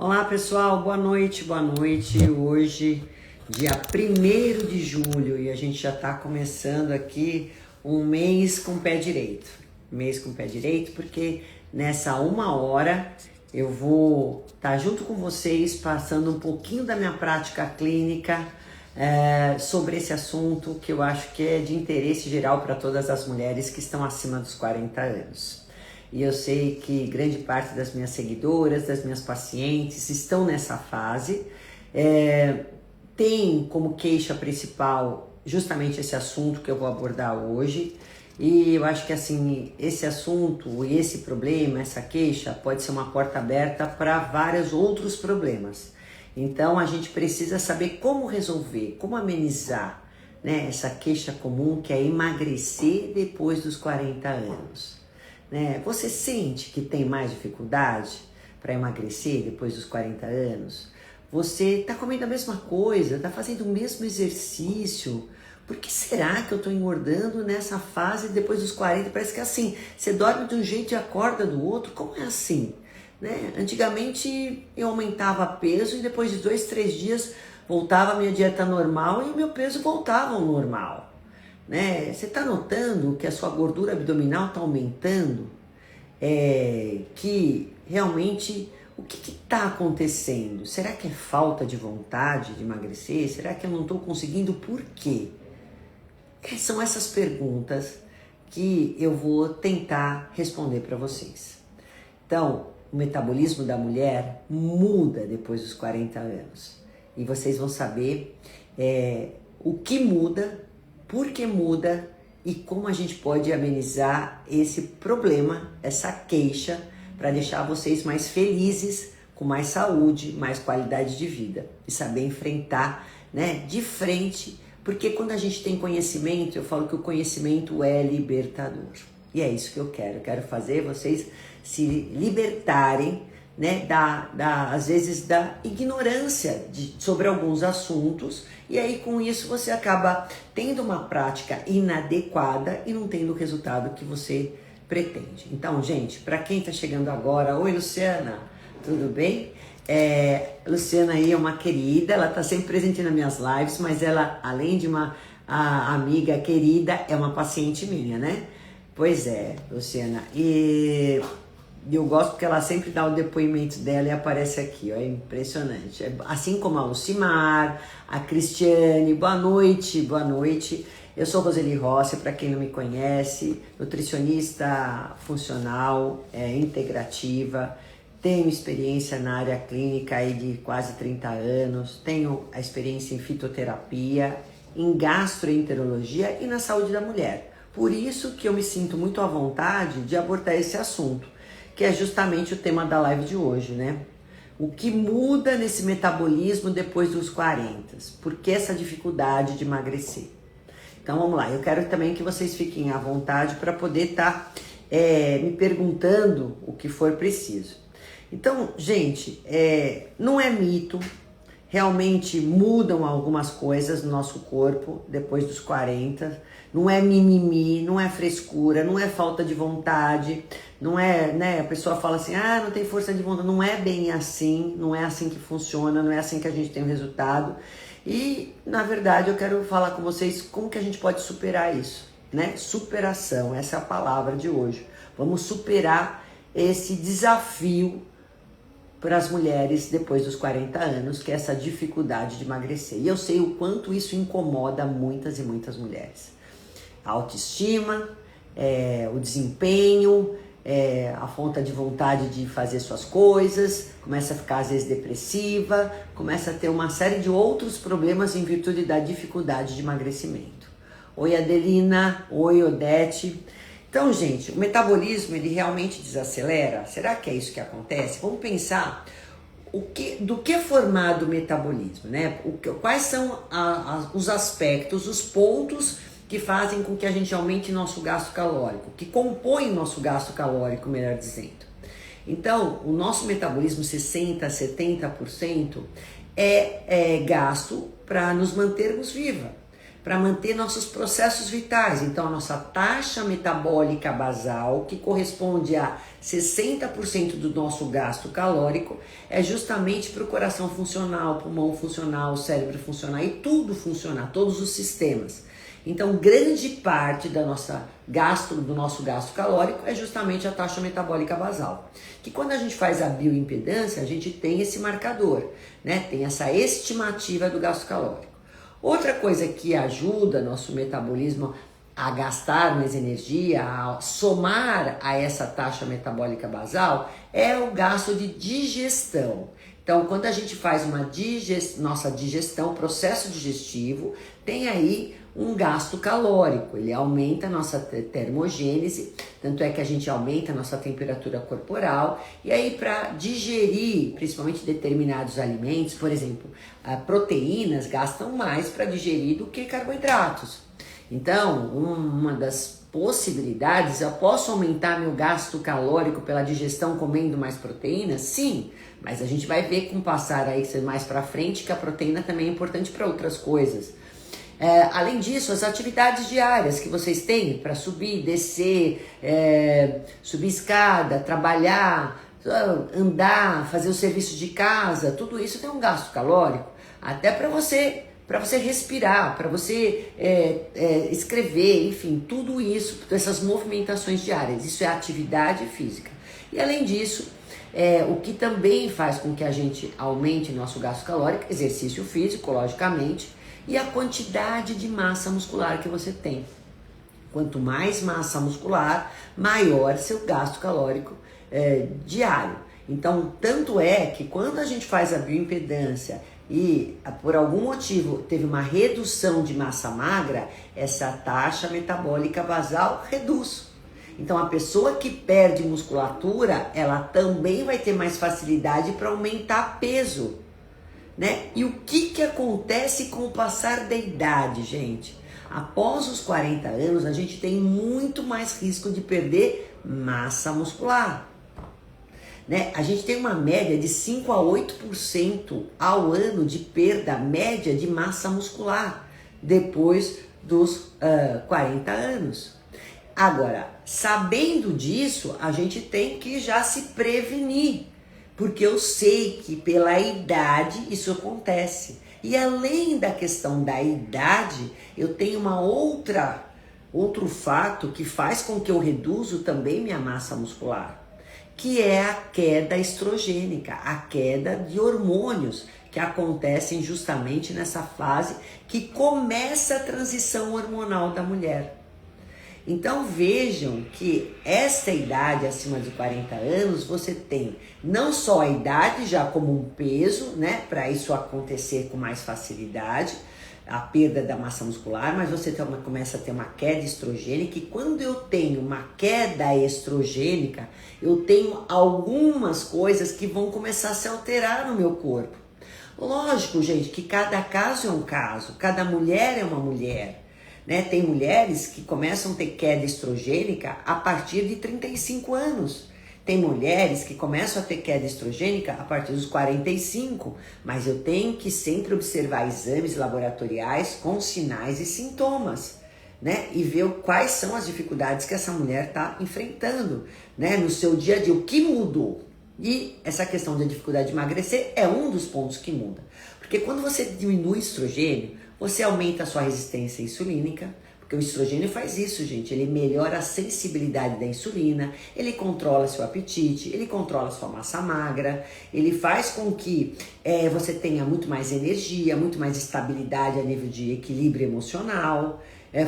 Olá pessoal, boa noite, boa noite. Hoje, dia 1º de julho, e a gente já está começando aqui um mês com o pé direito. Mês com o pé direito, porque nessa 1 hora eu vou estar junto com vocês, passando um pouquinho da minha prática clínica sobre esse assunto que eu acho que é de interesse geral para todas as mulheres que estão acima dos 40 anos. E eu sei que grande parte das minhas seguidoras, das minhas pacientes estão nessa fase. Tem como queixa principal justamente esse assunto que eu vou abordar hoje. E eu acho que assim, esse assunto e esse problema, essa queixa, pode ser uma porta aberta para vários outros problemas. Então a gente precisa saber como resolver, como amenizar, né, essa queixa comum que é emagrecer depois dos 40 anos. Você sente que tem mais dificuldade para emagrecer depois dos 40 anos? Você está comendo a mesma coisa, está fazendo o mesmo exercício? Por que será que eu estou engordando nessa fase depois dos 40? Parece que é assim, você dorme de um jeito e acorda do outro. Como é assim? Antigamente eu aumentava peso e depois de 2, 3 dias voltava a minha dieta normal e o meu peso voltava ao normal. Você está notando que a sua gordura abdominal está aumentando? Que realmente o que está acontecendo? Será que é falta de vontade de emagrecer? Será que eu não estou conseguindo? Por quê? São essas perguntas que eu vou tentar responder para vocês. Então, o metabolismo da mulher muda depois dos 40 anos. E vocês vão saber o que muda, por que muda e como a gente pode amenizar esse problema, essa queixa, para deixar vocês mais felizes, com mais saúde, mais qualidade de vida e saber enfrentar, de frente, porque quando a gente tem conhecimento, eu falo que o conhecimento é libertador. E é isso que eu quero fazer vocês se libertarem, às vezes da ignorância sobre alguns assuntos, e aí com isso você acaba tendo uma prática inadequada e não tendo o resultado que você pretende. Então, gente, para quem está chegando agora, oi Luciana, tudo bem? Luciana aí é uma querida, ela está sempre presente nas minhas lives, mas ela, além de uma amiga querida, é uma paciente minha, né? Pois é, Luciana, e eu gosto porque ela sempre dá o depoimento dela e aparece aqui, ó, é impressionante. Assim como a Lucimar, a Cristiane, boa noite. Eu sou Roseli Rossi, para quem não me conhece, nutricionista funcional, integrativa, tenho experiência na área clínica aí de quase 30 anos, tenho a experiência em fitoterapia, em gastroenterologia e na saúde da mulher. Por isso que eu me sinto muito à vontade de abordar esse assunto, que é justamente o tema da live de hoje, O que muda nesse metabolismo depois dos 40? Por que essa dificuldade de emagrecer? Então vamos lá, eu quero também que vocês fiquem à vontade para poder estar me perguntando o que for preciso. Então, gente, não é mito, realmente mudam algumas coisas no nosso corpo depois dos 40, não é mimimi, não é frescura, não é falta de vontade, não é, a pessoa fala assim, não tem força de vontade, não é bem assim, não é assim que funciona, não é assim que a gente tem o resultado. E, na verdade, eu quero falar com vocês como que a gente pode superar isso, Superação, essa é a palavra de hoje. Vamos superar esse desafio para as mulheres depois dos 40 anos, que é essa dificuldade de emagrecer. E eu sei o quanto isso incomoda muitas e muitas mulheres. A autoestima, o desempenho, a falta de vontade de fazer suas coisas, começa a ficar às vezes depressiva, começa a ter uma série de outros problemas em virtude da dificuldade de emagrecimento. Oi Adelina, oi Odete. Então, gente, o metabolismo, ele realmente desacelera? Será que é isso que acontece? Vamos pensar do que é formado o metabolismo, Quais são os aspectos, os pontos que fazem com que a gente aumente nosso gasto calórico, que compõem nosso gasto calórico, melhor dizendo. Então, o nosso metabolismo, 60%, 70%, é gasto para nos mantermos viva. para manter nossos processos vitais. Então, a nossa taxa metabólica basal, que corresponde a 60% do nosso gasto calórico, é justamente para o coração funcionar, o pulmão funcionar, o cérebro funcionar e tudo funcionar, todos os sistemas. Então, grande parte do nosso gasto calórico é justamente a taxa metabólica basal. Que quando a gente faz a bioimpedância, a gente tem esse marcador, né? Tem essa estimativa do gasto calórico. Outra coisa que ajuda nosso metabolismo a gastar mais energia, a somar a essa taxa metabólica basal, é o gasto de digestão. Então, quando a gente faz nossa digestão, processo digestivo, tem aí um gasto calórico, ele aumenta a nossa termogênese, tanto é que a gente aumenta a nossa temperatura corporal, e aí para digerir, principalmente determinados alimentos, por exemplo, proteínas gastam mais para digerir do que carboidratos. Então, uma das possibilidades, eu posso aumentar meu gasto calórico pela digestão comendo mais proteínas? Sim, mas a gente vai ver com o passar aí mais para frente que a proteína também é importante para outras coisas. Além disso, as atividades diárias que vocês têm para subir, descer, subir escada, trabalhar, andar, fazer o serviço de casa, tudo isso tem um gasto calórico, até para você respirar, para você escrever, enfim, tudo isso, essas movimentações diárias, isso é atividade física. E além disso, o que também faz com que a gente aumente nosso gasto calórico, exercício físico, logicamente, e a quantidade de massa muscular que você tem. Quanto mais massa muscular, maior seu gasto calórico diário. Então, tanto é que quando a gente faz a bioimpedância e por algum motivo teve uma redução de massa magra, essa taxa metabólica basal reduz. Então, a pessoa que perde musculatura, ela também vai ter mais facilidade para aumentar peso. Né? E o que acontece com o passar da idade, gente? Após os 40 anos, a gente tem muito mais risco de perder massa muscular. Né? A gente tem uma média de 5 a 8% ao ano de perda média de massa muscular depois dos 40 anos. Agora, sabendo disso, a gente tem que já se prevenir. Porque eu sei que pela idade isso acontece. E além da questão da idade, eu tenho outro fato que faz com que eu reduzo também minha massa muscular, que é a queda estrogênica, a queda de hormônios que acontecem justamente nessa fase que começa a transição hormonal da mulher. Então vejam que essa idade acima de 40 anos, você tem não só a idade já como um peso, né, para isso acontecer com mais facilidade, a perda da massa muscular, mas você começa a ter uma queda estrogênica, e quando eu tenho uma queda estrogênica, eu tenho algumas coisas que vão começar a se alterar no meu corpo. Lógico, gente, que cada caso é um caso, cada mulher é uma mulher. Né? Tem mulheres que começam a ter queda estrogênica a partir de 35 anos. Tem mulheres que começam a ter queda estrogênica a partir dos 45, mas eu tenho que sempre observar exames laboratoriais com sinais e sintomas, né? E ver quais são as dificuldades que essa mulher está enfrentando, né? No seu dia a dia, o que mudou. E essa questão da dificuldade de emagrecer é um dos pontos que muda. Porque quando você diminui o estrogênio, você aumenta a sua resistência insulínica, porque o estrogênio faz isso, gente. Ele melhora a sensibilidade da insulina, ele controla seu apetite, ele controla sua massa magra, ele faz com que você tenha muito mais energia, muito mais estabilidade a nível de equilíbrio emocional,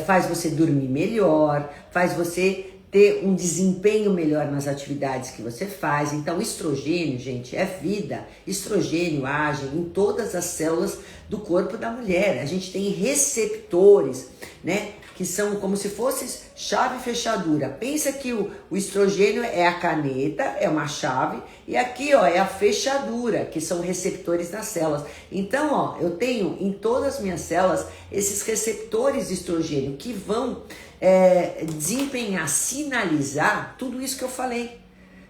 faz você dormir melhor, faz você ter um desempenho melhor nas atividades que você faz. Então, estrogênio, gente, é vida. Estrogênio age em todas as células do corpo da mulher. A gente tem receptores, né, que são como se fossem chave e fechadura. Pensa que o estrogênio é a caneta, é uma chave, e aqui, ó, é a fechadura, que são receptores nas células. Então, ó, eu tenho em todas as minhas células esses receptores de estrogênio que vão desempenhar, sinalizar tudo isso que eu falei.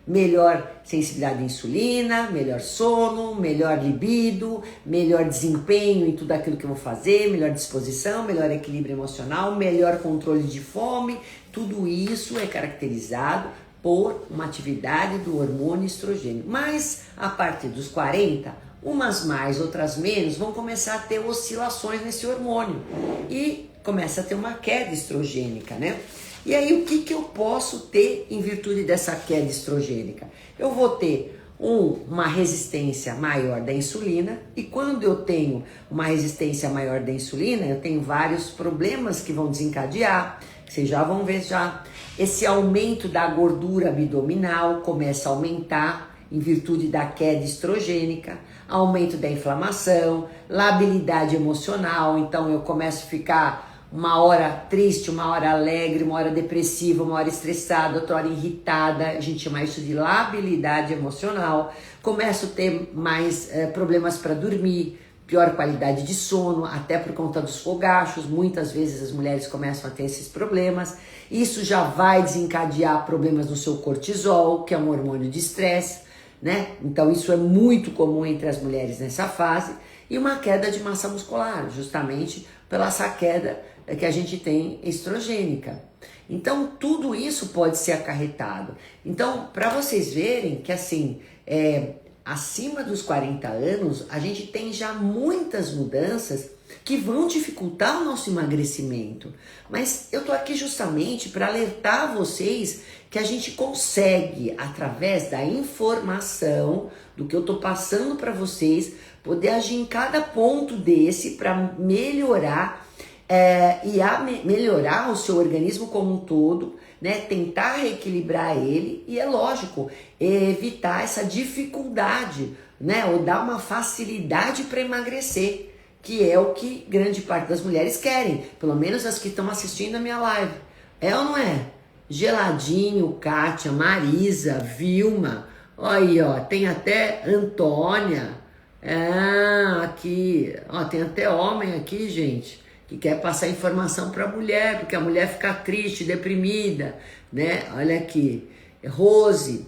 melhor sensibilidade à insulina, melhor sono, melhor libido, melhor desempenho em tudo aquilo que eu vou fazer, melhor disposição, melhor equilíbrio emocional, melhor controle de fome. Tudo isso é caracterizado por uma atividade do hormônio estrogênio. Mas a partir dos 40, umas mais, outras menos, vão começar a ter oscilações nesse hormônio e começa a ter uma queda estrogênica, né? E aí o que eu posso ter em virtude dessa queda estrogênica? Eu vou ter uma resistência maior da insulina, e quando eu tenho uma resistência maior da insulina, eu tenho vários problemas que vão desencadear, que vocês já vão ver já. Esse aumento da gordura abdominal começa a aumentar em virtude da queda estrogênica, aumento da inflamação, labilidade emocional, então eu começo a ficar uma hora triste, uma hora alegre, uma hora depressiva, uma hora estressada, outra hora irritada. A gente chama isso de labilidade emocional. Começo a ter mais problemas para dormir, pior qualidade de sono, até por conta dos fogachos. Muitas vezes as mulheres começam a ter esses problemas. Isso já vai desencadear problemas no seu cortisol, que é um hormônio de estresse, né? Então isso é muito comum entre as mulheres nessa fase. E uma queda de massa muscular, justamente pela essa queda que a gente tem estrogênica. Então tudo isso pode ser acarretado. Então, para vocês verem que assim, acima dos 40 anos, a gente tem já muitas mudanças que vão dificultar o nosso emagrecimento. Mas eu tô aqui justamente para alertar vocês que a gente consegue, através da informação, do que eu tô passando para vocês, poder agir em cada ponto desse para melhorar melhorar o seu organismo como um todo, né? Tentar reequilibrar ele e, é lógico, evitar essa dificuldade, né? Ou dar uma facilidade para emagrecer, que é o que grande parte das mulheres querem, pelo menos as que estão assistindo a minha live. É ou não é? Geladinho, Kátia, Marisa, Vilma, olha aí, ó, tem até Antônia, aqui, ó, tem até homem aqui, gente, que quer passar informação para a mulher, porque a mulher fica triste, deprimida, né? Olha aqui, Rose.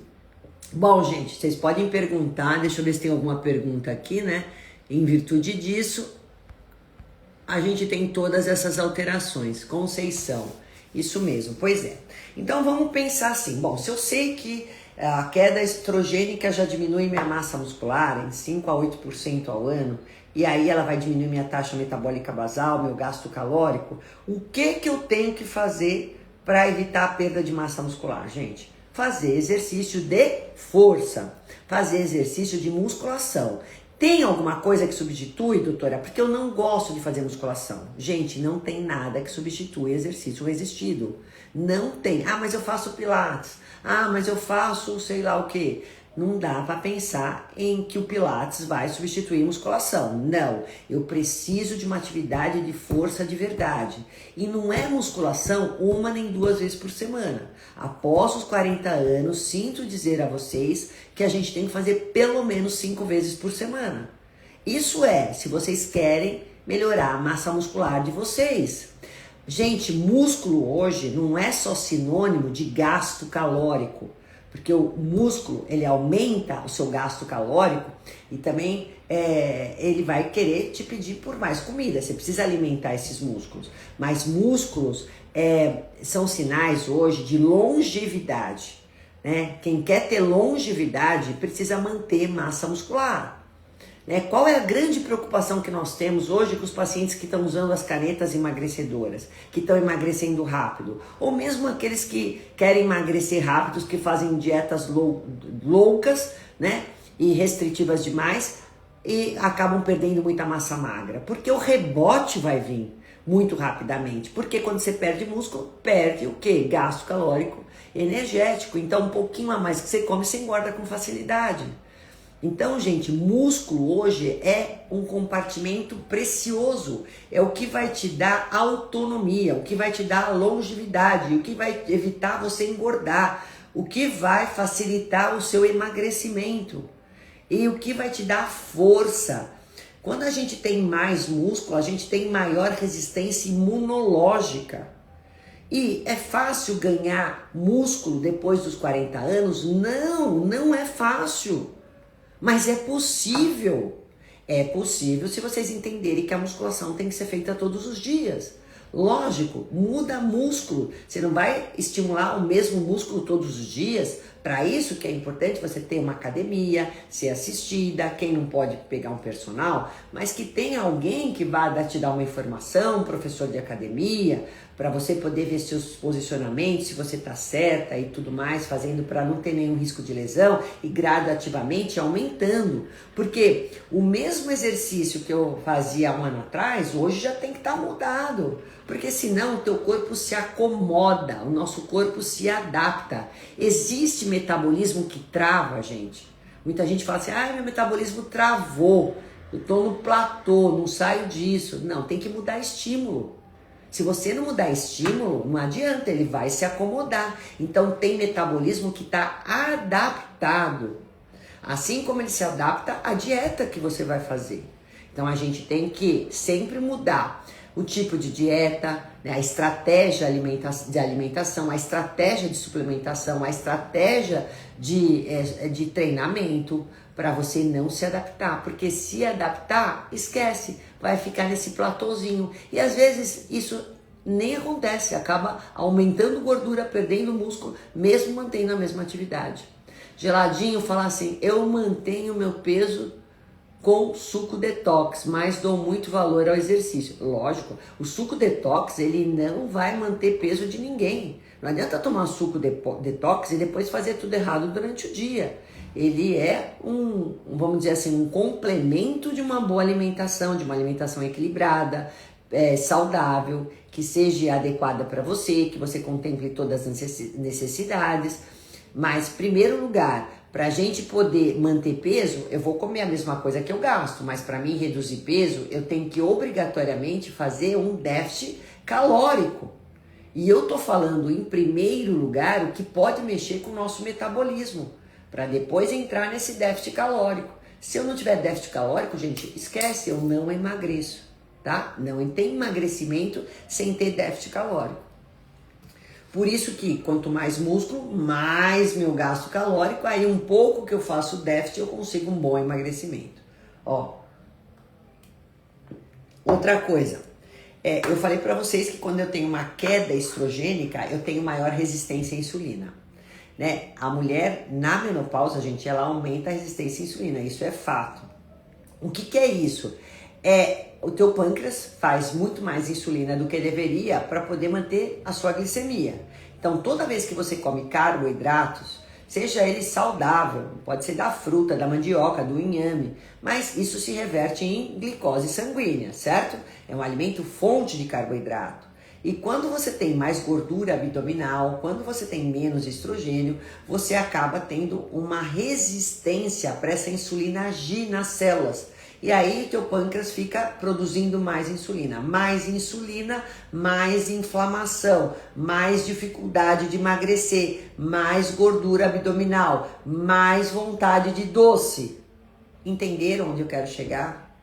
Bom, gente, vocês podem perguntar, deixa eu ver se tem alguma pergunta aqui, né? Em virtude disso, a gente tem todas essas alterações. Conceição, isso mesmo, pois é. Então vamos pensar assim, bom, se eu sei que a queda estrogênica já diminui minha massa muscular em 5 a 8% ao ano, e aí ela vai diminuir minha taxa metabólica basal, meu gasto calórico, o que eu tenho que fazer para evitar a perda de massa muscular, gente? Fazer exercício de força, fazer exercício de musculação. Tem alguma coisa que substitui, doutora? Porque eu não gosto de fazer musculação. Gente, não tem nada que substitui exercício resistido. Não tem. Ah, mas eu faço pilates. Ah, mas eu faço sei lá o quê. Não dá para pensar em que o pilates vai substituir musculação. Não, eu preciso de uma atividade de força de verdade. E não é musculação uma nem 2 vezes por semana. Após os 40 anos, sinto dizer a vocês que a gente tem que fazer pelo menos 5 vezes por semana. Isso se vocês querem melhorar a massa muscular de vocês. Gente, músculo hoje não é só sinônimo de gasto calórico. Porque o músculo, ele aumenta o seu gasto calórico e também ele vai querer te pedir por mais comida. Você precisa alimentar esses músculos. Mas músculos são sinais hoje de longevidade, né? Quem quer ter longevidade precisa manter massa muscular. Né? Qual é a grande preocupação que nós temos hoje com os pacientes que estão usando as canetas emagrecedoras, que estão emagrecendo rápido? Ou mesmo aqueles que querem emagrecer rápido, que fazem dietas loucas, né? E restritivas demais e acabam perdendo muita massa magra. Porque o rebote vai vir muito rapidamente. Porque quando você perde músculo, perde o quê? Gasto calórico energético. Então um pouquinho a mais que você come, você engorda com facilidade. Então, gente, músculo hoje é um compartimento precioso, é o que vai te dar autonomia, o que vai te dar longevidade, o que vai evitar você engordar, o que vai facilitar o seu emagrecimento e o que vai te dar força. Quando a gente tem mais músculo, a gente tem maior resistência imunológica. E é fácil ganhar músculo depois dos 40 anos? Não, não é fácil. Mas é possível. É possível se vocês entenderem que a musculação tem que ser feita todos os dias. Lógico, muda músculo. Você não vai estimular o mesmo músculo todos os dias. Para isso que é importante você ter uma academia, ser assistida, quem não pode pegar um personal, mas que tenha alguém que vá te dar uma informação, um professor de academia, para você poder ver seus posicionamentos, se você está certa e tudo mais, fazendo para não ter nenhum risco de lesão e gradativamente aumentando. Porque o mesmo exercício que eu fazia um ano atrás, hoje já tem que estar mudado. Porque senão o teu corpo se acomoda, o nosso corpo se adapta. Existe metabolismo que trava, gente. Muita gente fala assim, meu metabolismo travou, eu estou no platô, não saio disso. Não, tem que mudar estímulo. Se você não mudar estímulo, não adianta, ele vai se acomodar. Então tem metabolismo que está adaptado. Assim como ele se adapta à dieta que você vai fazer. Então a gente tem que sempre mudar o tipo de dieta, né, a estratégia de alimentação, a estratégia de suplementação, a estratégia de treinamento, para você não se adaptar. Porque se adaptar, esquece, vai ficar nesse platôzinho. E às vezes isso nem acontece, acaba aumentando gordura, perdendo músculo, mesmo mantendo a mesma atividade. Geladinho fala assim, eu mantenho meu peso com suco detox, mas dou muito valor ao exercício. Lógico, o suco detox, ele não vai manter peso de ninguém. Não adianta tomar suco detox e depois fazer tudo errado durante o dia. Ele é vamos dizer assim, um complemento de uma boa alimentação, de uma alimentação equilibrada, saudável, que seja adequada para você, que você contemple todas as necessidades. Mas, em primeiro lugar, para a gente poder manter peso, eu vou comer a mesma coisa que eu gasto, mas para mim reduzir peso, eu tenho que obrigatoriamente fazer um déficit calórico. E eu tô falando em primeiro lugar o que pode mexer com o nosso metabolismo, para depois entrar nesse déficit calórico. Se eu não tiver déficit calórico, gente, esquece, eu não emagreço, tá? Não tem emagrecimento sem ter déficit calórico. Por isso que quanto mais músculo, mais meu gasto calórico, aí um pouco que eu faço déficit, eu consigo um bom emagrecimento. Ó, outra coisa, eu falei para vocês que quando eu tenho uma queda estrogênica, eu tenho maior resistência à insulina. Né? A mulher na menopausa, gente, ela aumenta a resistência à insulina, isso é fato. O que é isso? O teu pâncreas faz muito mais insulina do que deveria para poder manter a sua glicemia. Então, toda vez que você come carboidratos, seja ele saudável, pode ser da fruta, da mandioca, do inhame, mas isso se reverte em glicose sanguínea, certo? É um alimento fonte de carboidrato. E quando você tem mais gordura abdominal, quando você tem menos estrogênio, você acaba tendo uma resistência para essa insulina agir nas células. E aí o teu pâncreas fica produzindo mais insulina, mais inflamação, mais dificuldade de emagrecer, mais gordura abdominal, mais vontade de doce. Entenderam onde eu quero chegar?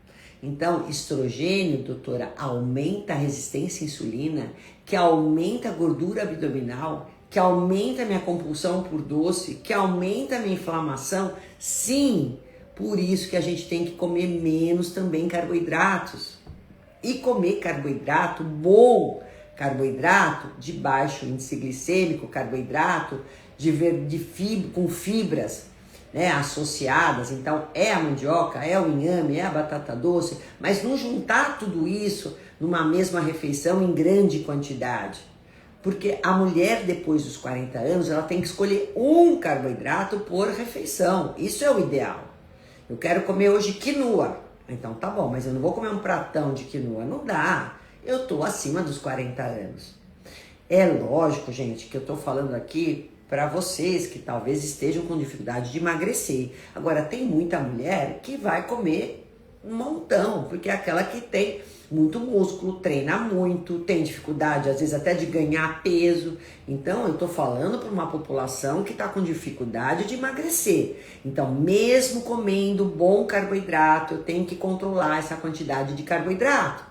Então, estrogênio, doutora, aumenta a resistência à insulina, que aumenta a gordura abdominal, que aumenta a minha compulsão por doce, que aumenta a minha inflamação? Sim! Por isso que a gente tem que comer menos também carboidratos. E comer carboidrato bom, carboidrato de baixo índice glicêmico, carboidrato com fibras, né, associadas. Então é a mandioca, é o inhame, é a batata doce, mas não juntar tudo isso numa mesma refeição em grande quantidade. Porque a mulher depois dos 40 anos, ela tem que escolher um carboidrato por refeição. Isso é o ideal. Eu quero comer hoje quinoa. Então tá bom, mas eu não vou comer um pratão de quinoa. Não dá. Eu tô acima dos 40 anos. É lógico, gente, que eu tô falando aqui para vocês que talvez estejam com dificuldade de emagrecer. Agora, tem muita mulher que vai comer um montão, porque é aquela que tem muito músculo, treina muito, tem dificuldade às vezes até de ganhar peso. Então eu tô falando para uma população que tá com dificuldade de emagrecer. Então, mesmo comendo bom carboidrato, eu tenho que controlar essa quantidade de carboidrato.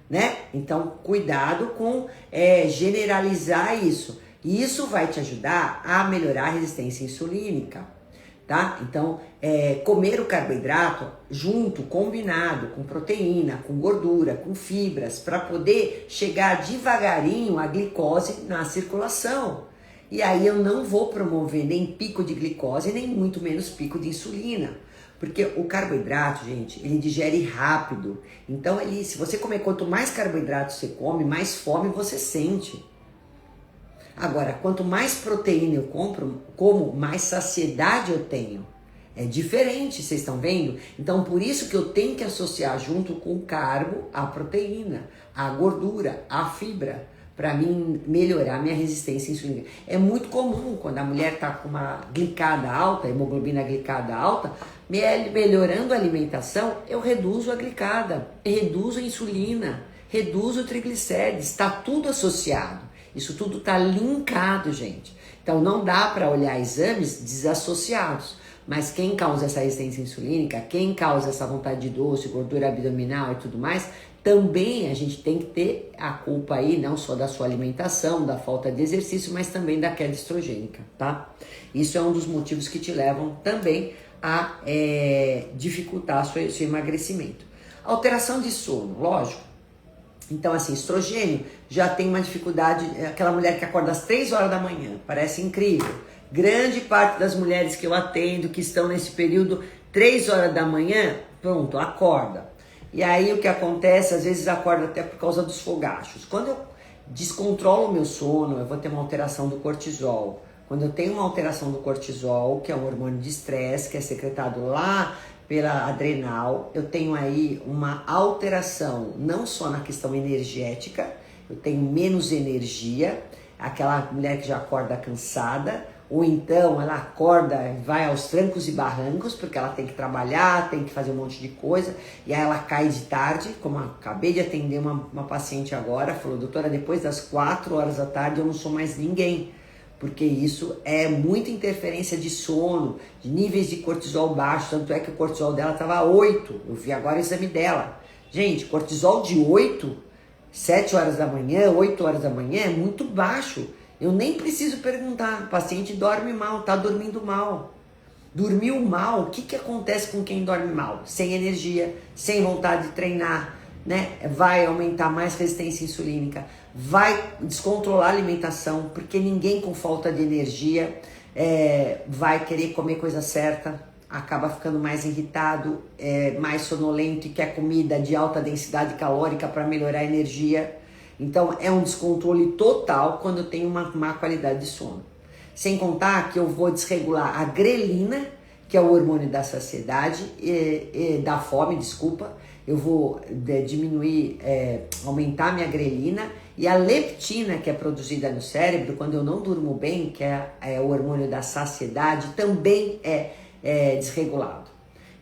né? Então, cuidado com generalizar isso. E isso vai te ajudar a melhorar a resistência insulínica, tá? Então, comer o carboidrato junto, combinado com proteína, com gordura, com fibras, para poder chegar devagarinho a glicose na circulação. E aí eu não vou promover nem pico de glicose, nem muito menos pico de insulina. Porque o carboidrato, gente, ele digere rápido. Então, se você comer, quanto mais carboidrato você come, mais fome você sente. Agora, quanto mais proteína eu como, mais saciedade eu tenho. É diferente, vocês estão vendo? Então, por isso que eu tenho que associar junto com o carbo a proteína, a gordura, a fibra, para mim melhorar minha resistência insulínica. É muito comum quando a mulher está com uma glicada alta, hemoglobina glicada alta, melhorando a alimentação, eu reduzo a glicada, reduzo a insulina, reduzo o triglicérides, está tudo associado. Isso tudo está linkado, gente. Então não dá para olhar exames desassociados. Mas quem causa essa resistência insulínica, quem causa essa vontade de doce, gordura abdominal e tudo mais, também a gente tem que ter a culpa aí, não só da sua alimentação, da falta de exercício, mas também da queda estrogênica, tá? Isso é um dos motivos que te levam também a dificultar seu emagrecimento. Alteração de sono, lógico. Então, assim, estrogênio já tem uma dificuldade, aquela mulher que acorda às 3 horas da manhã, parece incrível. Grande parte das mulheres que eu atendo, que estão nesse período, 3 horas da manhã, pronto, acorda. E aí o que acontece, às vezes acorda até por causa dos fogachos. Quando eu descontrolo o meu sono, eu vou ter uma alteração do cortisol. Quando eu tenho uma alteração do cortisol, que é um hormônio de estresse, que é secretado lá pela adrenal, eu tenho aí uma alteração, não só na questão energética, eu tenho menos energia, aquela mulher que já acorda cansada, ou então ela acorda e vai aos trancos e barrancos, porque ela tem que trabalhar, tem que fazer um monte de coisa, e aí ela cai de tarde, como eu acabei de atender uma paciente agora, falou, doutora, depois das 4 horas da tarde eu não sou mais ninguém, porque isso é muita interferência de sono, de níveis de cortisol baixo, tanto é que o cortisol dela estava 8, eu vi agora o exame dela. Gente, cortisol de 8, 7 horas da manhã, 8 horas da manhã é muito baixo. Eu nem preciso perguntar, o paciente dorme mal, tá dormindo mal. Dormiu mal, o que acontece com quem dorme mal? Sem energia, sem vontade de treinar, né? Vai aumentar mais resistência insulínica, vai descontrolar a alimentação, porque ninguém com falta de energia vai querer comer coisa certa, acaba ficando mais irritado, mais sonolento e quer comida de alta densidade calórica para melhorar a energia. Então é um descontrole total quando eu tenho uma má qualidade de sono. Sem contar que eu vou desregular a grelina, que é o hormônio da saciedade, da fome, desculpa. Eu vou diminuir, aumentar minha grelina, e a leptina, que é produzida no cérebro quando eu não durmo bem, que é o hormônio da saciedade, também é desregulado.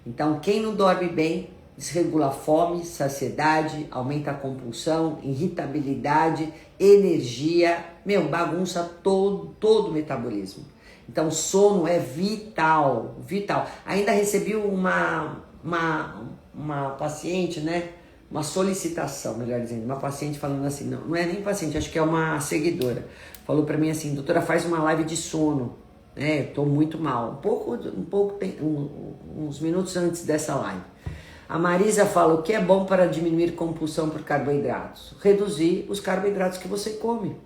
Então quem não dorme bem, desregula a fome, saciedade, aumenta a compulsão, irritabilidade, energia, bagunça todo o metabolismo. Então sono é vital, vital. Ainda recebi uma paciente, né? Uma solicitação, melhor dizendo, uma paciente falando assim, não é nem paciente, acho que é uma seguidora. Falou pra mim assim, doutora, faz uma live de sono, né? Tô muito mal. Uns minutos antes dessa live. A Marisa fala, o que é bom para diminuir compulsão por carboidratos? Reduzir os carboidratos que você come,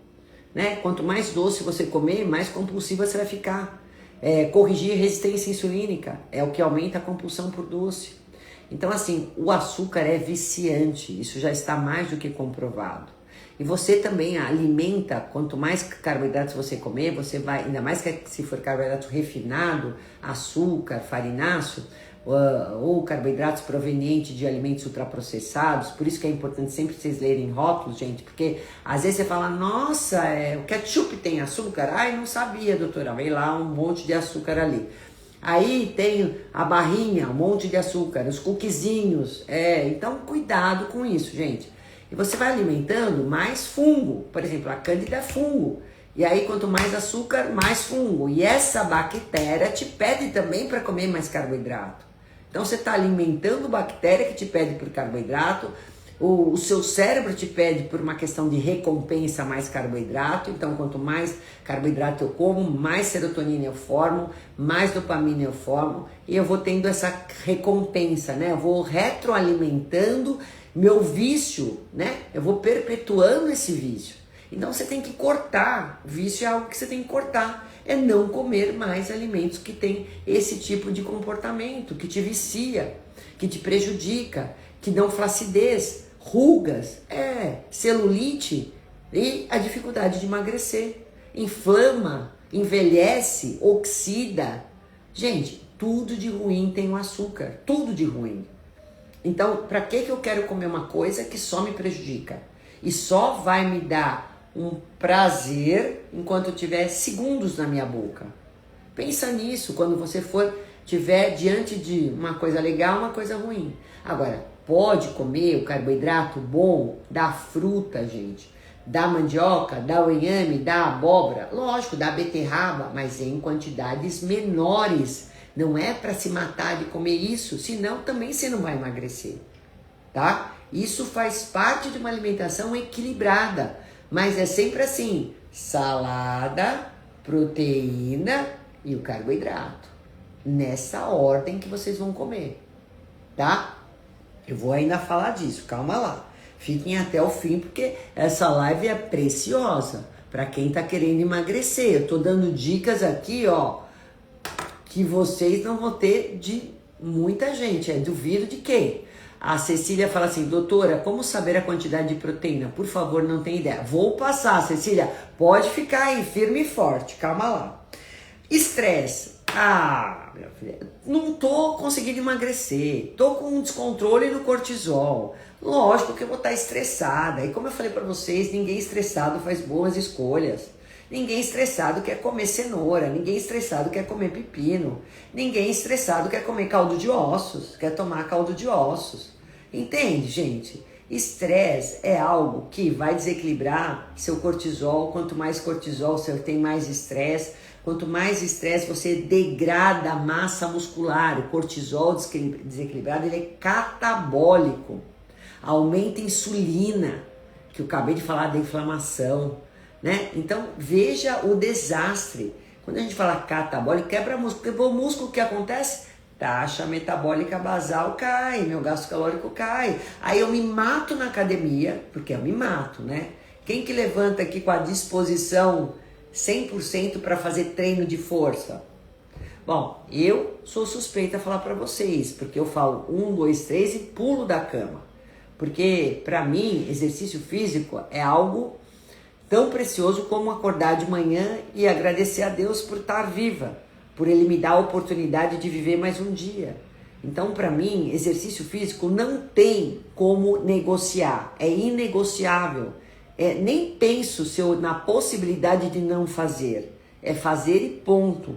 né? Quanto mais doce você comer, mais compulsiva você vai ficar. Corrigir resistência insulínica é o que aumenta a compulsão por doce. Então, assim, o açúcar é viciante, isso já está mais do que comprovado. E você também alimenta, quanto mais carboidratos você comer, você vai, ainda mais que se for carboidrato refinado, açúcar, farináceo, ou carboidratos provenientes de alimentos ultraprocessados. Por isso que é importante sempre vocês lerem rótulos, gente, porque às vezes você fala, nossa, o ketchup tem açúcar? Ai, não sabia, doutora, vem lá um monte de açúcar ali. Aí tem a barrinha, um monte de açúcar, os cookiezinhos, então cuidado com isso, gente. E você vai alimentando mais fungo, por exemplo, a cândida é fungo. E aí quanto mais açúcar, mais fungo. E essa bactéria te pede também para comer mais carboidrato. Então você está alimentando bactéria que te pede por carboidrato, O seu cérebro te pede por uma questão de recompensa mais carboidrato, então quanto mais carboidrato eu como, mais serotonina eu formo, mais dopamina eu formo, e eu vou tendo essa recompensa, né? Eu vou retroalimentando meu vício, né? Eu vou perpetuando esse vício. Então você tem que cortar, o vício é algo que você tem que cortar, é não comer mais alimentos que tem esse tipo de comportamento, que te vicia, que te prejudica, que dão flacidez, rugas, celulite e a dificuldade de emagrecer. Inflama, envelhece, oxida. Gente, tudo de ruim tem o açúcar, tudo de ruim. Então, para que eu quero comer uma coisa que só me prejudica? E só vai me dar um prazer enquanto eu tiver segundos na minha boca. Pensa nisso quando você tiver diante de uma coisa legal, uma coisa ruim. Agora, pode comer o carboidrato bom da fruta, gente, da mandioca, da inhame, da abóbora, lógico, da beterraba, mas em quantidades menores. Não é para se matar de comer isso, senão também você não vai emagrecer, tá? Isso faz parte de uma alimentação equilibrada, mas é sempre assim, salada, proteína e o carboidrato. Nessa ordem que vocês vão comer, tá? Eu vou ainda falar disso, calma lá. Fiquem até o fim, porque essa live é preciosa para quem tá querendo emagrecer. Eu tô dando dicas aqui, ó, que vocês não vão ter de muita gente. Duvido de quem? A Cecília fala assim, doutora, como saber a quantidade de proteína? Por favor, não tenho ideia. Vou passar, Cecília. Pode ficar aí, firme e forte. Calma lá. Estresse. Minha filha, não tô conseguindo emagrecer. Tô com um descontrole no cortisol. Lógico que eu vou estar estressada. E como eu falei para vocês, ninguém estressado faz boas escolhas. Ninguém estressado quer comer cenoura, ninguém estressado quer comer pepino, ninguém estressado quer comer caldo de ossos, quer tomar caldo de ossos. Entende, gente? Estresse é algo que vai desequilibrar seu cortisol. Quanto mais cortisol você tem, mais estresse. Quanto mais estresse você degrada a massa muscular. O cortisol desequilibrado, ele é catabólico. Aumenta a insulina, que eu acabei de falar da inflamação. Né? Então veja o desastre. Quando a gente fala catabólico, quebra músculo. Quebrou o músculo, o que acontece? Taxa metabólica basal cai, meu gasto calórico cai. Aí eu me mato na academia, porque eu me mato, né? Quem que levanta aqui com a disposição 100% para fazer treino de força? Bom, eu sou suspeita a falar para vocês, porque eu falo 1, 2, 3 e pulo da cama. Porque para mim, exercício físico é algo tão precioso como acordar de manhã e agradecer a Deus por estar viva, por Ele me dar a oportunidade de viver mais um dia. Então, para mim, exercício físico não tem como negociar, é inegociável. Nem penso na possibilidade de não fazer, é fazer e ponto.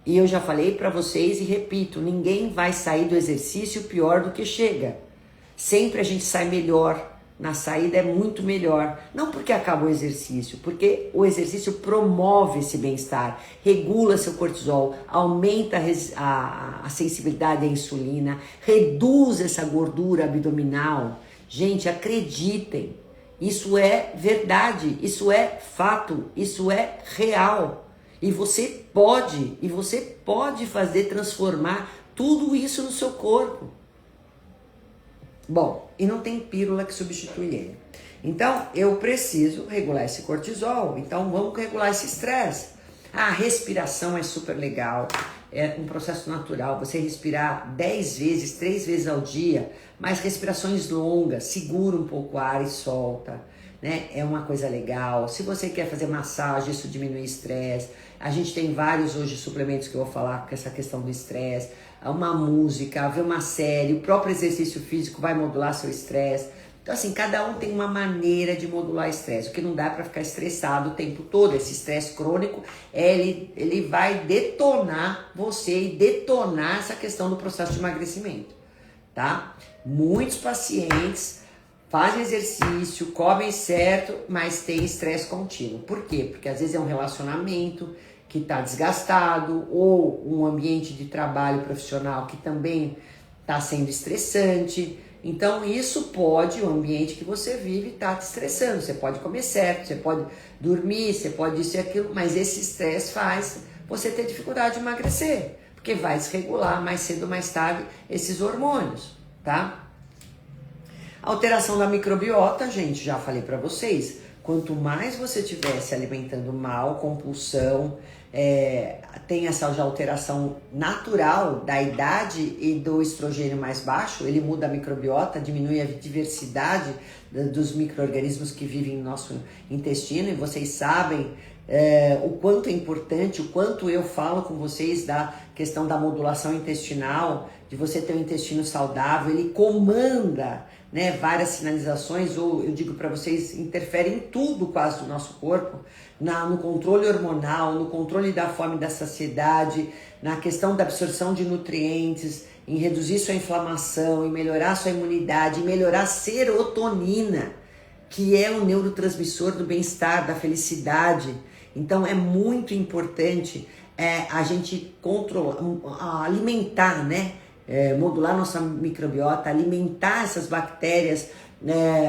E eu já falei para vocês e repito, ninguém vai sair do exercício pior do que chega. Sempre a gente sai melhor. Na saída é muito melhor, não porque acaba o exercício, porque o exercício promove esse bem-estar, regula seu cortisol, aumenta a sensibilidade à insulina, reduz essa gordura abdominal. Gente, acreditem, isso é verdade, isso é fato, isso é real. E você pode fazer transformar tudo isso no seu corpo. Bom, e não tem pílula que substitui ele. Então, eu preciso regular esse cortisol. Então, vamos regular esse estresse. A respiração é super legal. É um processo natural. Você respirar 10 vezes, 3 vezes ao dia, mas respirações longas, segura um pouco o ar e solta. Né? É uma coisa legal. Se você quer fazer massagem, isso diminui o estresse. A gente tem vários hoje suplementos que eu vou falar com essa questão do estresse. Uma música, ver uma série, o próprio exercício físico vai modular seu estresse. Então assim, cada um tem uma maneira de modular o estresse. O que não dá para ficar estressado o tempo todo. Esse estresse crônico, ele vai detonar você e detonar essa questão do processo de emagrecimento, tá? Muitos pacientes fazem exercício, comem certo, mas tem estresse contínuo. Por quê? Porque às vezes é um relacionamento que está desgastado, ou um ambiente de trabalho profissional que também está sendo estressante, Então isso pode, o ambiente que você vive tá te estressando. Você pode comer certo, você pode dormir, você pode isso e aquilo, mas esse estresse faz você ter dificuldade de emagrecer, porque vai desregular mais cedo ou mais tarde esses hormônios, tá? Alteração da microbiota, gente, já falei para vocês. Quanto mais você estiver se alimentando mal, compulsão, tem essa já alteração natural da idade e do estrogênio mais baixo, ele muda a microbiota, diminui a diversidade dos micro-organismos que vivem no nosso intestino, e vocês sabem o quanto é importante, o quanto eu falo com vocês da questão da modulação intestinal, de você ter um intestino saudável, ele comanda, né, várias sinalizações, ou eu digo para vocês, interfere em tudo quase do nosso corpo, no controle hormonal, no controle da fome e da saciedade, na questão da absorção de nutrientes, em reduzir sua inflamação, em melhorar sua imunidade, em melhorar a serotonina, que é o neurotransmissor do bem-estar, da felicidade. Então é muito importante a gente controlar, alimentar, né? Modular nossa microbiota, alimentar essas bactérias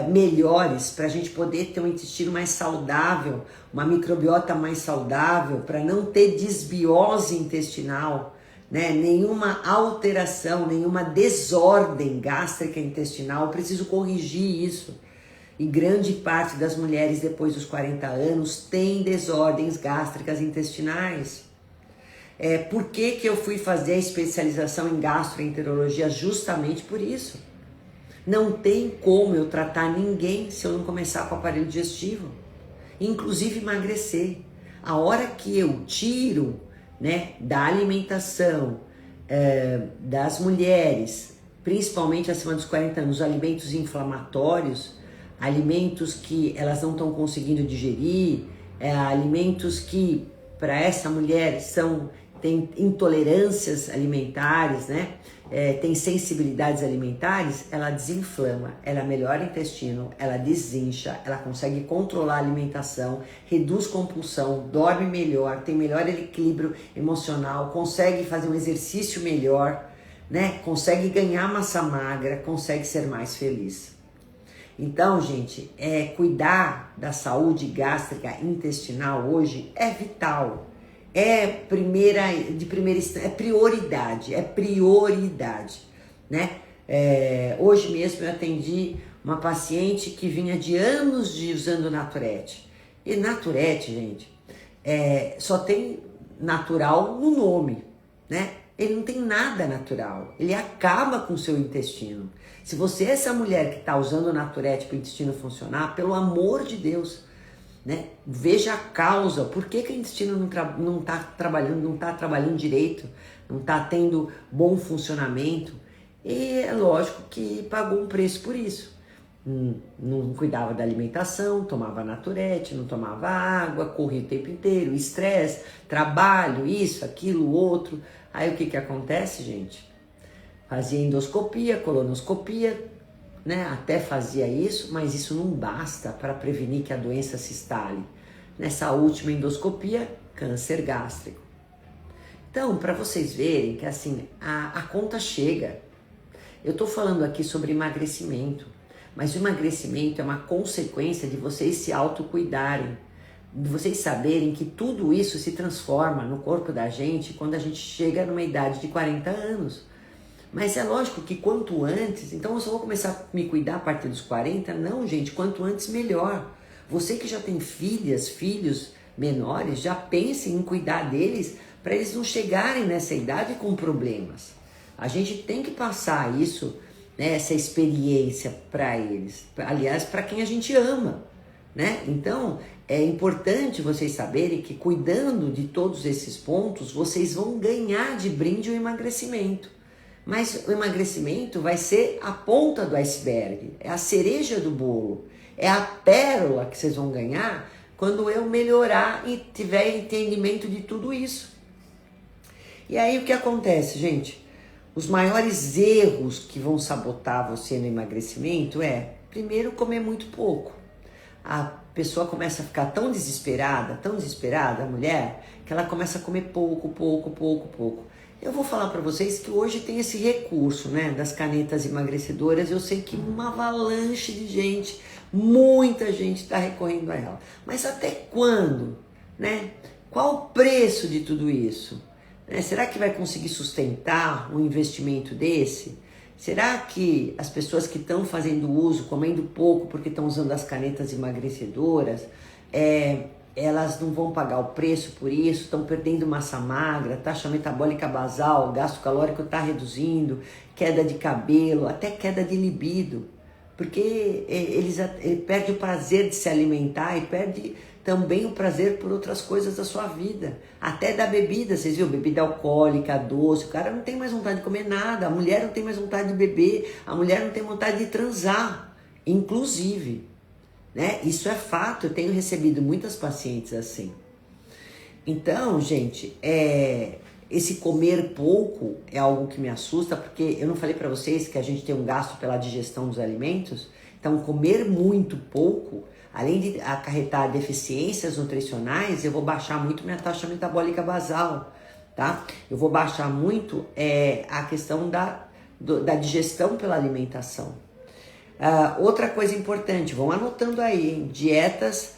melhores para a gente poder ter um intestino mais saudável, uma microbiota mais saudável, para não ter desbiose intestinal, né? Nenhuma alteração, nenhuma desordem gástrica intestinal. Eu preciso corrigir isso. E grande parte das mulheres depois dos 40 anos tem desordens gástricas intestinais. Por que eu fui fazer a especialização em gastroenterologia? Justamente por isso. Não tem como eu tratar ninguém se eu não começar com o aparelho digestivo, inclusive emagrecer. A hora que eu tiro, né, da alimentação das mulheres, principalmente acima dos 40 anos, alimentos inflamatórios, alimentos que elas não estão conseguindo digerir, alimentos que para essa mulher tem intolerâncias alimentares, né? Tem sensibilidades alimentares, ela desinflama, ela melhora o intestino, ela desincha, ela consegue controlar a alimentação, reduz compulsão, dorme melhor, tem melhor equilíbrio emocional, consegue fazer um exercício melhor, né? Consegue ganhar massa magra, consegue ser mais feliz. Então, gente, cuidar da saúde gástrica intestinal hoje é vital. É prioridade, né? Hoje mesmo eu atendi uma paciente que vinha de anos usando Naturete. E Naturete, gente, só tem natural no nome, né? Ele não tem nada natural, ele acaba com o seu intestino. Se você é essa mulher que está usando o Naturete para o intestino funcionar, pelo amor de Deus, né? Veja a causa, por que o intestino não está trabalhando direito, não está tendo bom funcionamento, e é lógico que pagou um preço por isso. Não cuidava da alimentação, tomava Naturete, não tomava água, corria o tempo inteiro, estresse, trabalho, isso, aquilo, outro. Aí o que acontece, gente? Fazia endoscopia, colonoscopia, né? Até fazia isso, mas isso não basta para prevenir que a doença se instale. Nessa última endoscopia, câncer gástrico. Então, para vocês verem que assim, a conta chega. Eu estou falando aqui sobre emagrecimento, mas o emagrecimento é uma consequência de vocês se autocuidarem, de vocês saberem que tudo isso se transforma no corpo da gente quando a gente chega numa idade de 40 anos. Mas é lógico que quanto antes, então eu só vou começar a me cuidar a partir dos 40? Não, gente, quanto antes melhor. Você que já tem filhos menores, já pense em cuidar deles para eles não chegarem nessa idade com problemas. A gente tem que passar isso, né, essa experiência para eles, aliás, para quem a gente ama, né? Então, é importante vocês saberem que cuidando de todos esses pontos, vocês vão ganhar de brinde o emagrecimento. Mas o emagrecimento vai ser a ponta do iceberg, é a cereja do bolo, é a pérola que vocês vão ganhar quando eu melhorar e tiver entendimento de tudo isso. E aí o que acontece, gente? Os maiores erros que vão sabotar você no emagrecimento primeiro, comer muito pouco. A pessoa começa a ficar tão desesperada, a mulher, que ela começa a comer pouco. Eu vou falar para vocês que hoje tem esse recurso, né, das canetas emagrecedoras. Eu sei que uma avalanche de gente, muita gente está recorrendo a ela. Mas até quando, né? Qual o preço de tudo isso? Será que vai conseguir sustentar um investimento desse? Será que as pessoas que estão fazendo uso, comendo pouco porque estão usando as canetas emagrecedoras, elas não vão pagar o preço por isso, estão perdendo massa magra, taxa metabólica basal, gasto calórico está reduzindo, queda de cabelo, até queda de libido, porque eles perdem o prazer de se alimentar e perde também o prazer por outras coisas da sua vida, até da bebida. Vocês viram? Bebida alcoólica, doce, o cara não tem mais vontade de comer nada, a mulher não tem mais vontade de beber, a mulher não tem vontade de transar, inclusive. Né? Isso é fato, eu tenho recebido muitas pacientes assim. Então, gente, esse comer pouco é algo que me assusta, porque eu não falei para vocês que a gente tem um gasto pela digestão dos alimentos? Então, comer muito pouco, além de acarretar deficiências nutricionais, eu vou baixar muito minha taxa metabólica basal, tá? Eu vou baixar muito a questão da digestão pela alimentação. Outra coisa importante, vão anotando aí, hein? Dietas,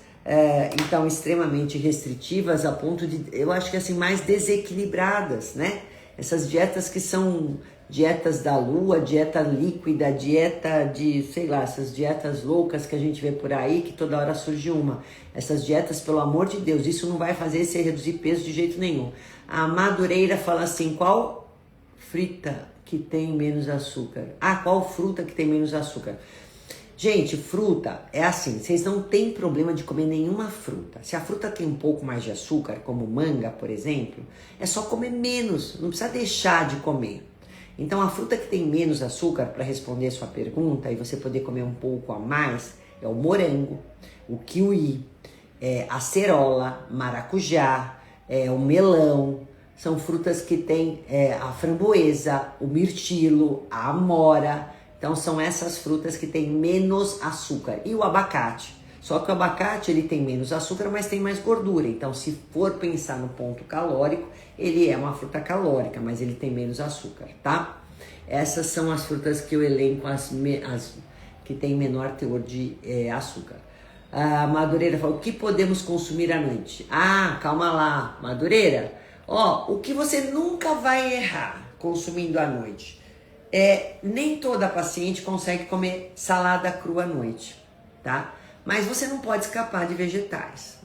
então, extremamente restritivas a ponto de, eu acho que assim, mais desequilibradas, né? Essas dietas que são dietas da lua, dieta líquida, dieta de, sei lá, essas dietas loucas que a gente vê por aí, que toda hora surge uma. Essas dietas, pelo amor de Deus, isso não vai fazer você reduzir peso de jeito nenhum. A Madureira fala assim, qual frita que tem menos açúcar? Qual fruta que tem menos açúcar? Gente, fruta é assim, vocês não têm problema de comer nenhuma fruta. Se a fruta tem um pouco mais de açúcar, como manga, por exemplo, é só comer menos, não precisa deixar de comer. Então, a fruta que tem menos açúcar, para responder a sua pergunta e você poder comer um pouco a mais, é o morango, o kiwi, a cerola, maracujá, o melão. São frutas que tem a framboesa, o mirtilo, a amora. Então são essas frutas que têm menos açúcar. E o abacate. Só que o abacate ele tem menos açúcar, mas tem mais gordura. Então se for pensar no ponto calórico, ele é uma fruta calórica, mas ele tem menos açúcar, tá? Essas são as frutas que eu elenco, as que têm menor teor de açúcar. A Madureira falou, o que podemos consumir à noite? Calma lá, Madureira. O que você nunca vai errar consumindo à noite nem toda paciente consegue comer salada crua à noite, tá? Mas você não pode escapar de vegetais.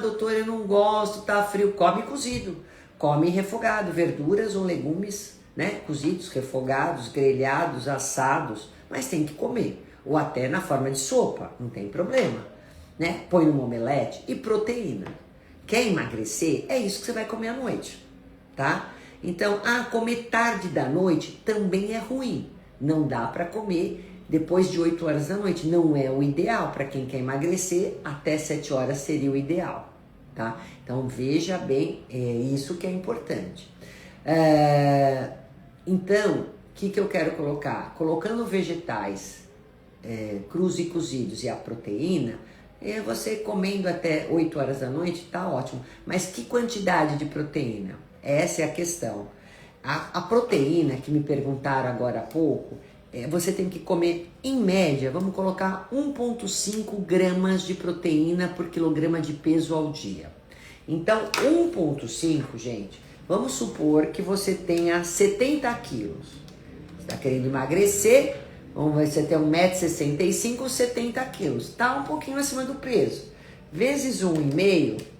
Doutor, eu não gosto, tá frio. Come cozido, come refogado, verduras ou legumes, né? Cozidos, refogados, grelhados, assados, mas tem que comer. Ou até na forma de sopa, não tem problema, né? Põe num omelete. E proteína. Quer emagrecer? É isso que você vai comer à noite, tá? Então, comer tarde da noite também é ruim. Não dá para comer depois de 8 horas da noite. Não é o ideal. Para quem quer emagrecer, até 7 horas seria o ideal, tá? Então, veja bem, é isso que é importante. Então, o que eu quero colocar? Colocando vegetais crus e cozidos e a proteína, você comendo até 8 horas da noite, tá ótimo. Mas que quantidade de proteína? Essa é a questão. A proteína que me perguntaram agora há pouco, você tem que comer, em média, vamos colocar 1,5 gramas de proteína por quilograma de peso ao dia. Então, 1,5, gente, vamos supor que você tenha 70 quilos. Você está querendo emagrecer, vamos ver, você tem 1,65 m, 70 quilos. Está um pouquinho acima do peso. Vezes 1,5,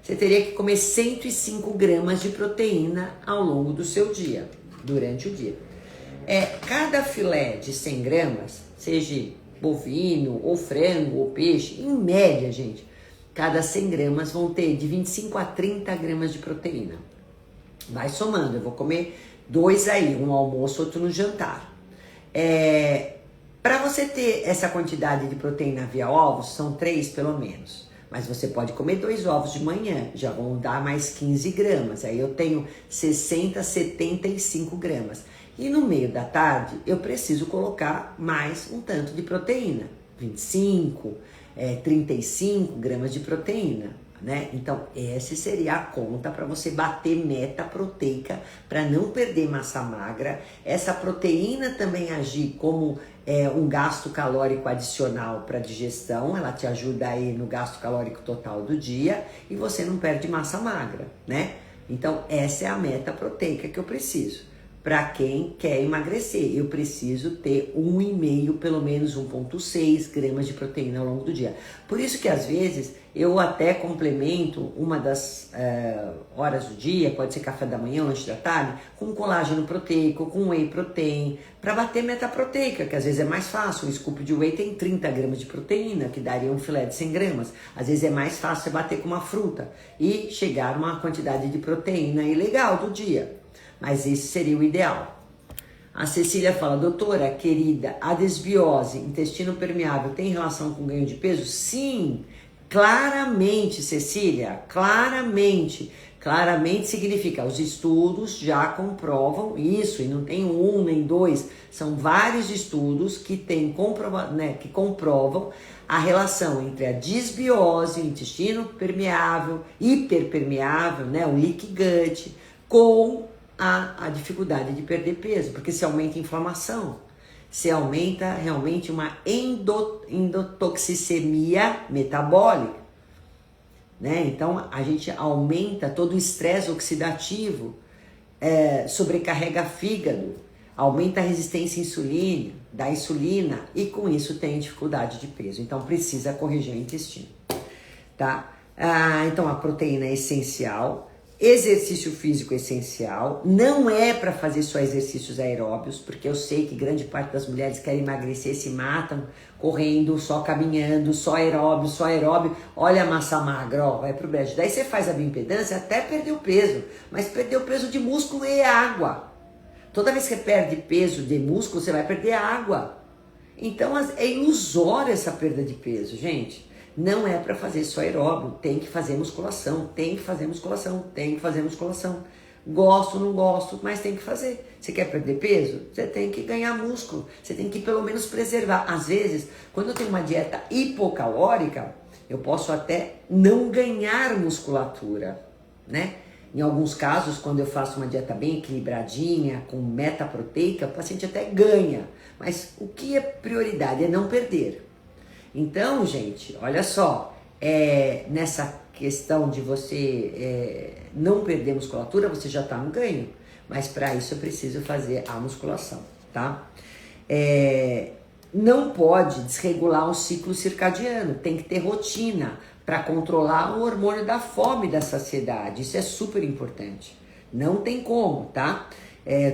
você teria que comer 105 gramas de proteína ao longo do seu dia, durante o dia. Cada filé de 100 gramas, seja bovino, ou frango, ou peixe, em média, gente, cada 100 gramas vão ter de 25 a 30 gramas de proteína. Vai somando, eu vou comer 2 aí, um almoço, outro no jantar. Para você ter essa quantidade de proteína via ovos, são 3 pelo menos. Mas você pode comer 2 ovos de manhã, já vão dar mais 15 gramas. Aí eu tenho 60, 75 gramas. E no meio da tarde, eu preciso colocar mais um tanto de proteína. 25, 35 gramas de proteína. né? Então, essa seria a conta para você bater meta proteica, para não perder massa magra. Essa proteína também agir como um gasto calórico adicional para digestão, ela te ajuda aí no gasto calórico total do dia e você não perde massa magra, né? Então, essa é a meta proteica que eu preciso. Para quem quer emagrecer, eu preciso ter 1,5, pelo menos 1,6 gramas de proteína ao longo do dia. Por isso que às vezes eu até complemento uma das horas do dia, pode ser café da manhã, lanche da tarde, com colágeno proteico, com whey protein, para bater meta proteica, que às vezes é mais fácil. Um scoop de whey tem 30 gramas de proteína, que daria um filé de 100 gramas. Às vezes é mais fácil você bater com uma fruta e chegar a uma quantidade de proteína aí legal do dia. Mas esse seria o ideal. A Cecília fala, doutora, querida, a desbiose, intestino permeável, tem relação com ganho de peso? Sim, claramente, Cecília, claramente. Claramente significa, os estudos já comprovam isso, e não tem um nem dois, são vários estudos que que comprovam a relação entre a desbiose, o intestino permeável, hiperpermeável, né, o leaky gut, com a dificuldade de perder peso, porque se aumenta a inflamação, se aumenta realmente uma endotoxicemia metabólica, né? Então a gente aumenta todo o estresse oxidativo, sobrecarrega fígado, aumenta a resistência da insulina e com isso tem dificuldade de peso. Então precisa corrigir o intestino, tá? Então a proteína é essencial. Exercício físico essencial, não é para fazer só exercícios aeróbios, porque eu sei que grande parte das mulheres querem emagrecer, se matam correndo, só caminhando, só aeróbio, olha a massa magra, ó, vai pro brejo. Daí você faz a bioimpedância até perder o peso, mas perder o peso de músculo e água. Toda vez que você perde peso de músculo, você vai perder água. Então é ilusória essa perda de peso, gente. Não é para fazer só aeróbio, tem que fazer musculação, tem que fazer musculação, tem que fazer musculação. Gosto, não gosto, mas tem que fazer. Você quer perder peso? Você tem que ganhar músculo, você tem que pelo menos preservar. Às vezes, quando eu tenho uma dieta hipocalórica, eu posso até não ganhar musculatura, né? Em alguns casos, quando eu faço uma dieta bem equilibradinha, com meta proteica, o paciente até ganha. Mas o que é prioridade é não perder. Então, gente, olha só, nessa questão de você não perder musculatura, você já está no ganho, mas para isso eu preciso fazer a musculação, tá? Não pode desregular o ciclo circadiano, tem que ter rotina para controlar o hormônio da fome e da saciedade, isso é super importante, não tem como, tá?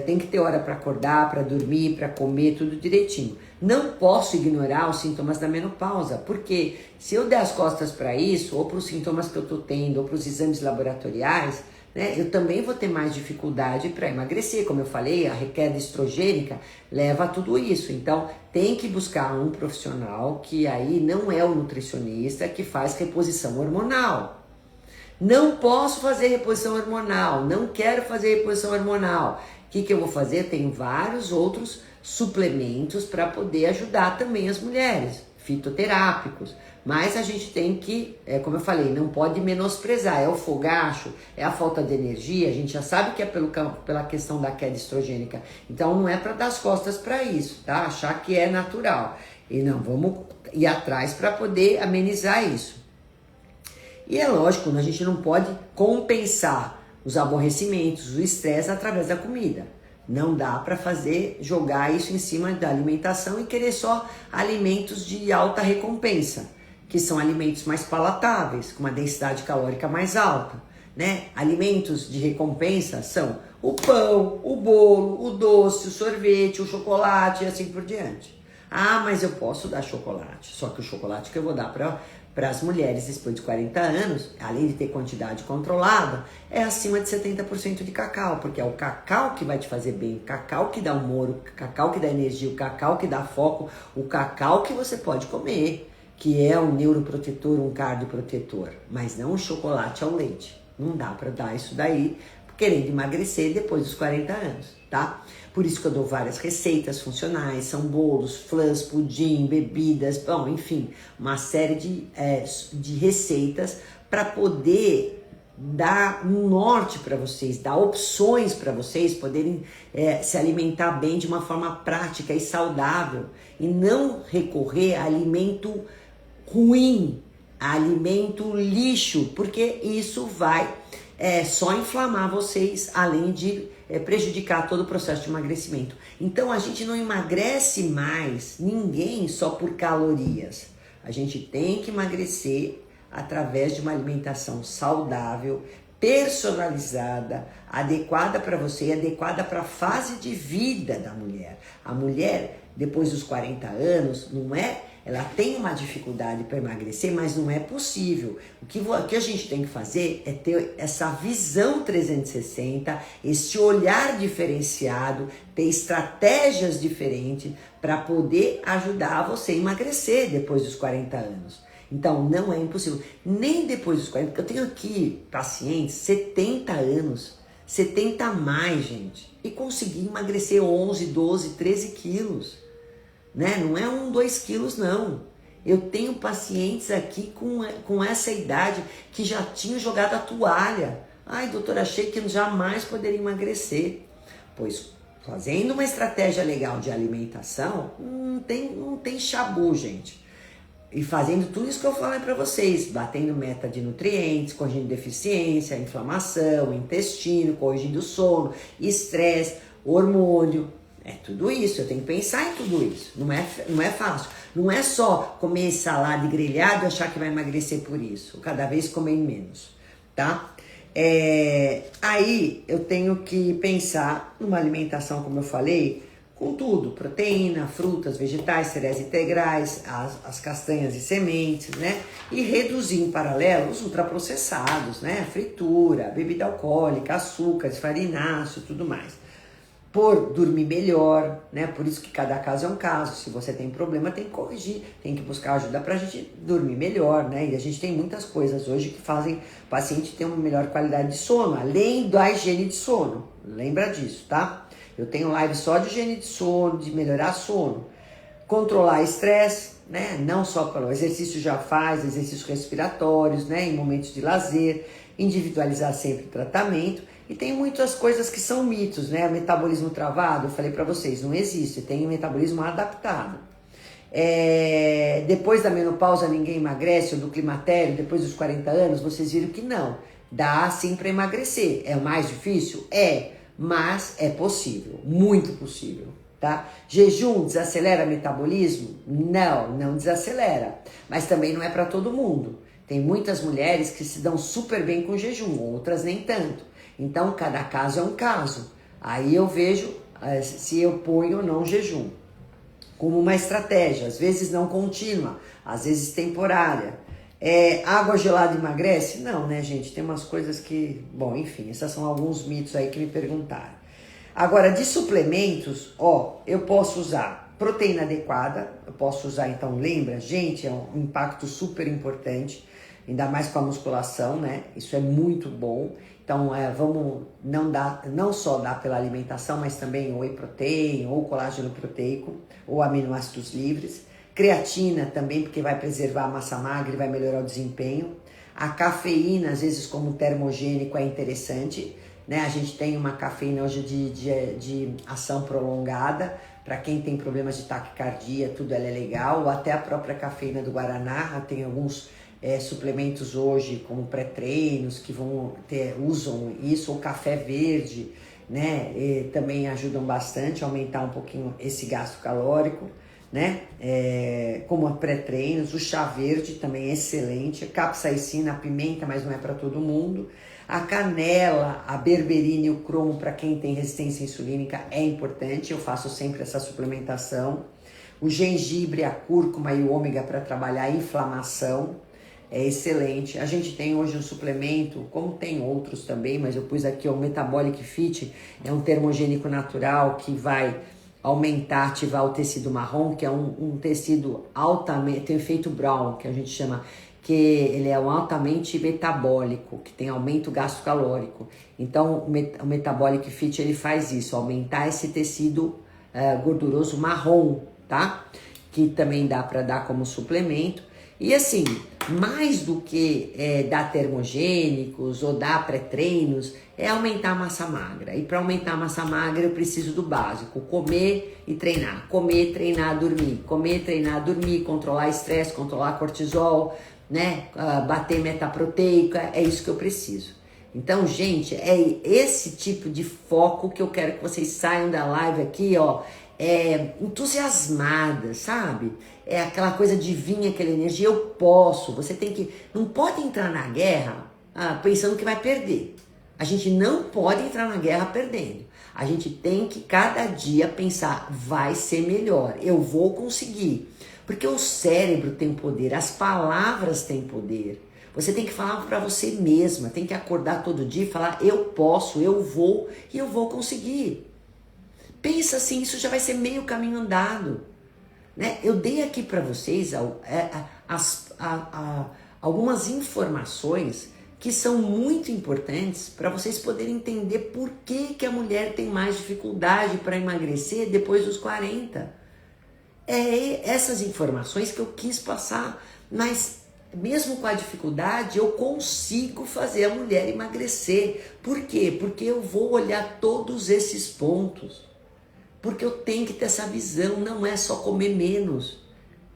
Tem que ter hora para acordar, para dormir, para comer, tudo direitinho. Não posso ignorar os sintomas da menopausa, porque se eu der as costas para isso, ou para os sintomas que eu estou tendo, ou para os exames laboratoriais, né, eu também vou ter mais dificuldade para emagrecer. Como eu falei, a queda estrogênica leva a tudo isso. Então, tem que buscar um profissional que aí não é o nutricionista, que faz reposição hormonal. Não posso fazer reposição hormonal, não quero fazer reposição hormonal. O que eu vou fazer? Tenho vários outros suplementos para poder ajudar também as mulheres, fitoterápicos. Mas a gente tem que, como eu falei, não pode menosprezar. É o fogacho, é a falta de energia. A gente já sabe que é pela questão da queda estrogênica. Então não é para dar as costas para isso, tá? Achar que é natural. E não, vamos ir atrás para poder amenizar isso. E é lógico, a gente não pode compensar os aborrecimentos, o estresse através da comida. Não dá para jogar isso em cima da alimentação e querer só alimentos de alta recompensa, que são alimentos mais palatáveis, com uma densidade calórica mais alta, né? Alimentos de recompensa são o pão, o bolo, o doce, o sorvete, o chocolate e assim por diante. Ah, mas eu posso dar chocolate, só que o chocolate que eu vou dar para as mulheres depois de 40 anos, além de ter quantidade controlada, é acima de 70% de cacau, porque é o cacau que vai te fazer bem, o cacau que dá humor, o cacau que dá energia, o cacau que dá foco, o cacau que você pode comer, que é um neuroprotetor, um cardioprotetor, mas não o chocolate ao leite. Não dá para dar isso daí, querendo emagrecer depois dos 40 anos, tá? Por isso que eu dou várias receitas funcionais, são bolos, flãs, pudim, bebidas, bom, enfim, uma série de receitas para poder dar um norte para vocês, dar opções para vocês poderem se alimentar bem de uma forma prática e saudável e não recorrer a alimento ruim, a alimento lixo, porque isso vai só inflamar vocês, além de prejudicar todo o processo de emagrecimento. Então a gente não emagrece mais ninguém só por calorias. A gente tem que emagrecer através de uma alimentação saudável, personalizada, adequada para você e adequada para a fase de vida da mulher. A mulher, depois dos 40 anos, ela tem uma dificuldade para emagrecer, mas não é possível. O que a gente tem que fazer é ter essa visão 360, esse olhar diferenciado, ter estratégias diferentes para poder ajudar você a emagrecer depois dos 40 anos. Então, não é impossível. Nem depois dos 40, porque eu tenho aqui pacientes, 70 anos, 70 a mais, gente, e consegui emagrecer 11, 12, 13 quilos. Né? Não é 1, 2 quilos, não. Eu tenho pacientes aqui com essa idade que já tinham jogado a toalha. Ai, doutora, achei que jamais poderia emagrecer. Pois, fazendo uma estratégia legal de alimentação, não tem chabu, gente. E fazendo tudo isso que eu falei para vocês, batendo meta de nutrientes, corrigindo deficiência, inflamação, intestino, corrigindo sono, estresse, hormônio. É tudo isso, eu tenho que pensar em tudo isso. Não é fácil. Não é só comer salada e grelhado e achar que vai emagrecer por isso. Cada vez comer menos, tá? Aí eu tenho que pensar numa alimentação, como eu falei, com tudo, proteína, frutas, vegetais, cereais integrais, as castanhas e sementes, né? E reduzir em paralelo os ultraprocessados, né? Fritura, bebida alcoólica, açúcares, farináceo, tudo mais. Por dormir melhor, né? Por isso que cada caso é um caso. Se você tem problema, tem que corrigir, tem que buscar ajuda pra gente dormir melhor, né? E a gente tem muitas coisas hoje que fazem o paciente ter uma melhor qualidade de sono, além da higiene de sono. Lembra disso, tá? Eu tenho live só de higiene de sono, de melhorar sono. Controlar estresse, né? Não só pelo exercício já faz, exercícios respiratórios, né? Em momentos de lazer, individualizar sempre o tratamento. E tem muitas coisas que são mitos, né? Metabolismo travado, eu falei para vocês, não existe, tem metabolismo adaptado. Depois da menopausa ninguém emagrece, ou do climatério, depois dos 40 anos, vocês viram que não. Dá sim para emagrecer. É o mais difícil? Mas é possível, muito possível, tá? Jejum desacelera metabolismo? Não desacelera, mas também não é para todo mundo. Tem muitas mulheres que se dão super bem com jejum, outras nem tanto. Então, cada caso é um caso. Aí eu vejo se eu ponho ou não jejum. Como uma estratégia, às vezes não contínua, às vezes temporária. Água gelada emagrece? Não, né, gente? Tem umas coisas que... Bom, enfim, esses são alguns mitos aí que me perguntaram. Agora, de suplementos, eu posso usar proteína adequada, eu posso usar, então, lembra? Gente, é um impacto super importante, ainda mais com a musculação, né? Isso é muito bom. Então, vamos não só dar pela alimentação, mas também whey protein, ou colágeno proteico, ou aminoácidos livres. Creatina também, porque vai preservar a massa magra e vai melhorar o desempenho. A cafeína, às vezes como termogênico, é interessante, né? A gente tem uma cafeína hoje de ação prolongada, para quem tem problemas de taquicardia, tudo ela é legal, ou até a própria cafeína do Guaraná, tem alguns suplementos hoje, como pré-treinos, que usam isso, ou café verde, né? Também ajudam bastante a aumentar um pouquinho esse gasto calórico, né? Como pré-treinos, o chá verde também é excelente, a capsaicina, a pimenta, mas não é para todo mundo. A canela, a berberina e o cromo, para quem tem resistência insulínica, é importante, eu faço sempre essa suplementação. O gengibre, a cúrcuma e o ômega para trabalhar a inflamação, é excelente. A gente tem hoje um suplemento, como tem outros também, mas eu pus aqui o Metabolic Fit, é um termogênico natural que vai aumentar, ativar o tecido marrom, que é um tecido altamente, tem efeito Brown, que a gente chama, que ele é um altamente metabólico, que tem aumento gasto calórico. Então o Metabolic Fit ele faz isso, aumentar esse tecido gorduroso marrom, tá? Que também dá para dar como suplemento. E assim, mais do que dar termogênicos ou dar pré-treinos, é aumentar a massa magra. E para aumentar a massa magra eu preciso do básico, comer e treinar. Comer, treinar, dormir. Comer, treinar, dormir, controlar estresse, controlar cortisol, né? Bater meta proteica, é isso que eu preciso. Então, gente, é esse tipo de foco que eu quero que vocês saiam da live aqui, ó, entusiasmadas, sabe? É aquela coisa divina, aquela energia, eu posso. Você tem que, não pode entrar na guerra pensando que vai perder. A gente não pode entrar na guerra perdendo. A gente tem que cada dia pensar, vai ser melhor, eu vou conseguir. Porque o cérebro tem poder, as palavras têm poder. Você tem que falar para você mesma, tem que acordar todo dia e falar, eu posso, eu vou e eu vou conseguir. Pensa assim, isso já vai ser meio caminho andado. Né? Eu dei aqui para vocês algumas informações que são muito importantes para vocês poderem entender por que a mulher tem mais dificuldade para emagrecer depois dos 40. É essas informações que eu quis passar, mas mesmo com a dificuldade eu consigo fazer a mulher emagrecer. Por quê? Porque eu vou olhar todos esses pontos. Porque eu tenho que ter essa visão, não é só comer menos,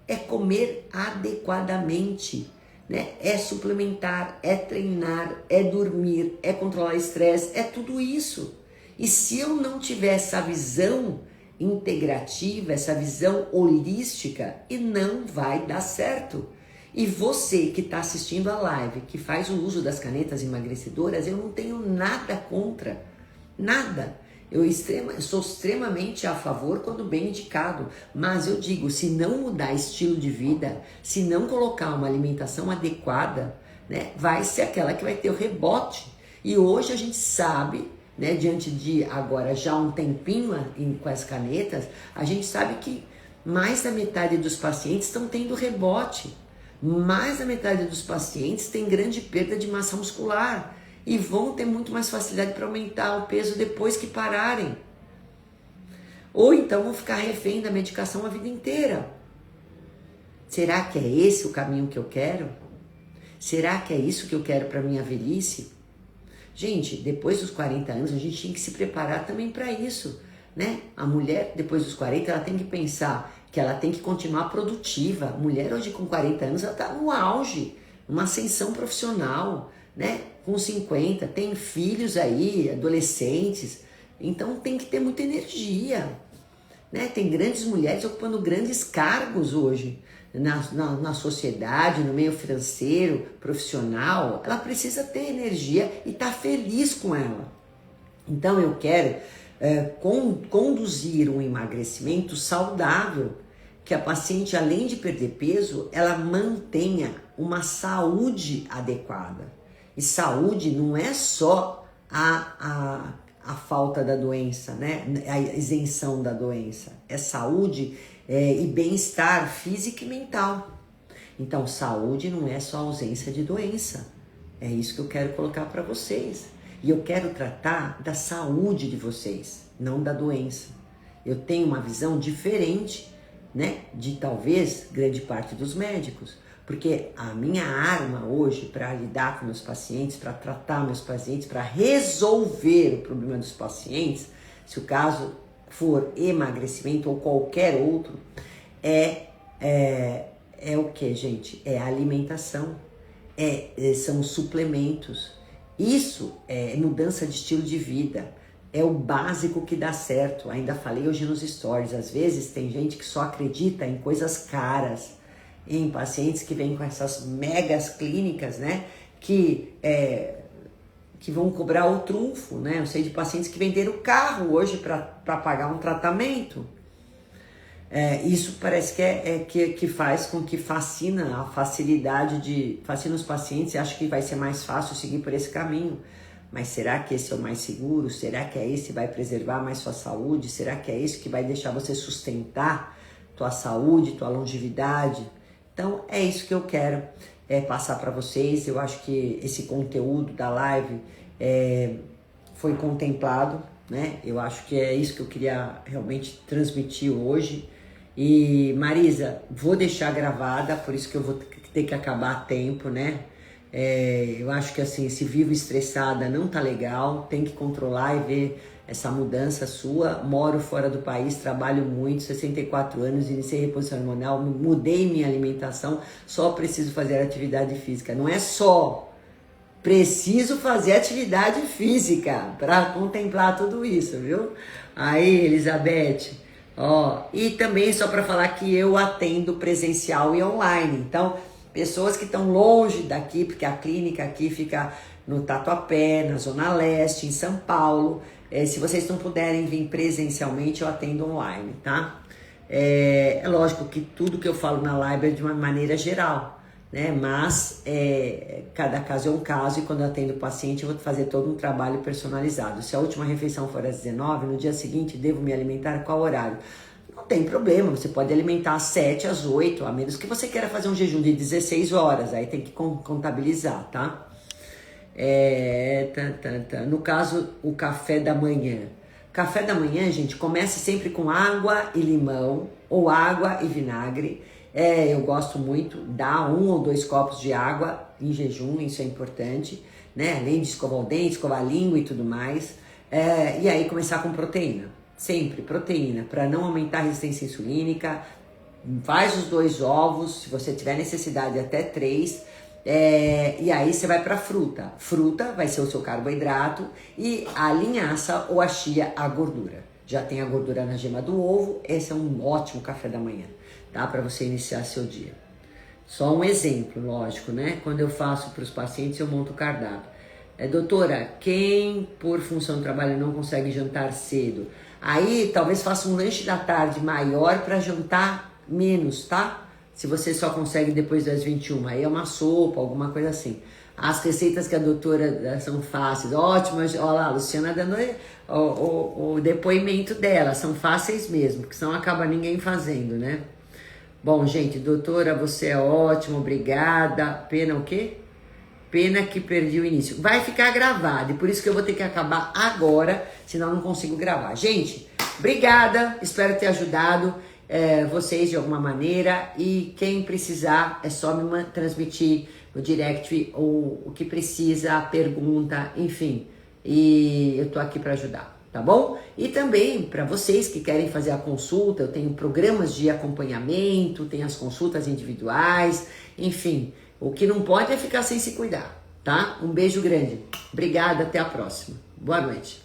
é comer adequadamente, né? É suplementar, é treinar, é dormir, é controlar estresse, é tudo isso. E se eu não tiver essa visão integrativa, essa visão holística, e não vai dar certo. E você que está assistindo a live, que faz o uso das canetas emagrecedoras, eu não tenho nada contra, nada. Eu sou extremamente a favor quando bem indicado, mas eu digo, se não mudar estilo de vida, se não colocar uma alimentação adequada, né, vai ser aquela que vai ter o rebote. E hoje a gente sabe, né, diante de agora já um tempinho com as canetas, a gente sabe que mais da metade dos pacientes estão tendo rebote. Mais da metade dos pacientes tem grande perda de massa muscular. E vão ter muito mais facilidade para aumentar o peso depois que pararem. Ou então vão ficar refém da medicação a vida inteira. Será que é esse o caminho que eu quero? Será que é isso que eu quero para minha velhice? Gente, depois dos 40 anos a gente tem que se preparar também para isso, né? A mulher, depois dos 40, ela tem que pensar que ela tem que continuar produtiva. A mulher hoje com 40 anos, ela está no auge, numa ascensão profissional, né? Com 50, tem filhos aí, adolescentes, então tem que ter muita energia, né? Tem grandes mulheres ocupando grandes cargos hoje na sociedade, no meio financeiro, profissional. Ela precisa ter energia e estar feliz com ela. Então eu quero conduzir um emagrecimento saudável, que a paciente, além de perder peso, ela mantenha uma saúde adequada. E saúde não é só a falta da doença, né? A isenção da doença. É saúde e bem-estar físico e mental. Então, saúde não é só ausência de doença. É isso que eu quero colocar para vocês. E eu quero tratar da saúde de vocês, não da doença. Eu tenho uma visão diferente, né, de talvez grande parte dos médicos. Porque a minha arma hoje para lidar com meus pacientes, para tratar meus pacientes, para resolver o problema dos pacientes, se o caso for emagrecimento ou qualquer outro, é o que, gente? É a alimentação, são suplementos. Isso é mudança de estilo de vida. É o básico que dá certo. Ainda falei hoje nos stories, às vezes tem gente que só acredita em coisas caras, em pacientes que vêm com essas megas clínicas, né, que vão cobrar o trunfo, né? Eu sei de pacientes que venderam carro hoje para pagar um tratamento. Isso parece que faz com que fascina a facilidade fascina os pacientes e acha que vai ser mais fácil seguir por esse caminho. Mas será que esse é o mais seguro? Será que é esse que vai preservar mais sua saúde? Será que é esse que vai deixar você sustentar tua saúde, tua longevidade? Então é isso que eu quero passar para vocês. Eu acho que esse conteúdo da live foi contemplado, né? Eu acho que é isso que eu queria realmente transmitir hoje. E Marisa, vou deixar gravada, por isso que eu vou ter que acabar a tempo, né? Eu acho que assim, se vivo estressada não tá legal, tem que controlar e ver essa mudança sua. Moro fora do país, trabalho muito, 64 anos, iniciei reposição hormonal, mudei minha alimentação, só preciso fazer atividade física. Não é só preciso fazer atividade física para contemplar tudo isso, viu? Aí, Elizabeth, ó, e também só para falar que eu atendo presencial e online. Então, pessoas que estão longe daqui, porque a clínica aqui fica no Tatuapé, na Zona Leste, em São Paulo. Se vocês não puderem vir presencialmente, eu atendo online, tá? É lógico que tudo que eu falo na live é de uma maneira geral, né? Mas cada caso é um caso, e quando eu atendo o paciente eu vou fazer todo um trabalho personalizado. Se a última refeição for às 19, no dia seguinte devo me alimentar qual horário? Não tem problema, você pode alimentar às 7, às 8, a menos que você queira fazer um jejum de 16 horas, aí tem que contabilizar, tá? No caso, o café da manhã. Café da manhã, gente, comece sempre com água e limão, ou água e vinagre. Eu gosto muito, dá 1 ou 2 copos de água em jejum, isso é importante, né? Além de escovar o dente, escovar a língua e tudo mais. E aí começar com proteína, sempre proteína, para não aumentar a resistência insulínica. Faz os 2 ovos, se você tiver necessidade, até 3. E aí você vai para fruta. Fruta vai ser o seu carboidrato, e a linhaça ou a chia, a gordura. Já tem a gordura na gema do ovo, esse é um ótimo café da manhã, tá? Para você iniciar seu dia. Só um exemplo, lógico, né? Quando eu faço para os pacientes, eu monto o cardápio. Doutora, quem por função do trabalho não consegue jantar cedo, aí talvez faça um lanche da tarde maior para jantar menos, tá? Se você só consegue depois das 21, aí é uma sopa, alguma coisa assim. As receitas que a doutora são fáceis, ótimas. Olha lá, a Luciana dando o depoimento dela, são fáceis mesmo, porque senão acaba ninguém fazendo, né? Bom, gente, doutora, você é ótima, obrigada. Pena o quê? Pena que perdi o início. Vai ficar gravado, e por isso que eu vou ter que acabar agora, senão eu não consigo gravar. Gente, obrigada, espero ter ajudado vocês de alguma maneira, e quem precisar é só me transmitir no direct o que precisa, a pergunta, enfim, e eu tô aqui para ajudar, tá bom? E também para vocês que querem fazer a consulta, eu tenho programas de acompanhamento, tem as consultas individuais, enfim, o que não pode é ficar sem se cuidar, tá? Um beijo grande, obrigada, até a próxima, boa noite.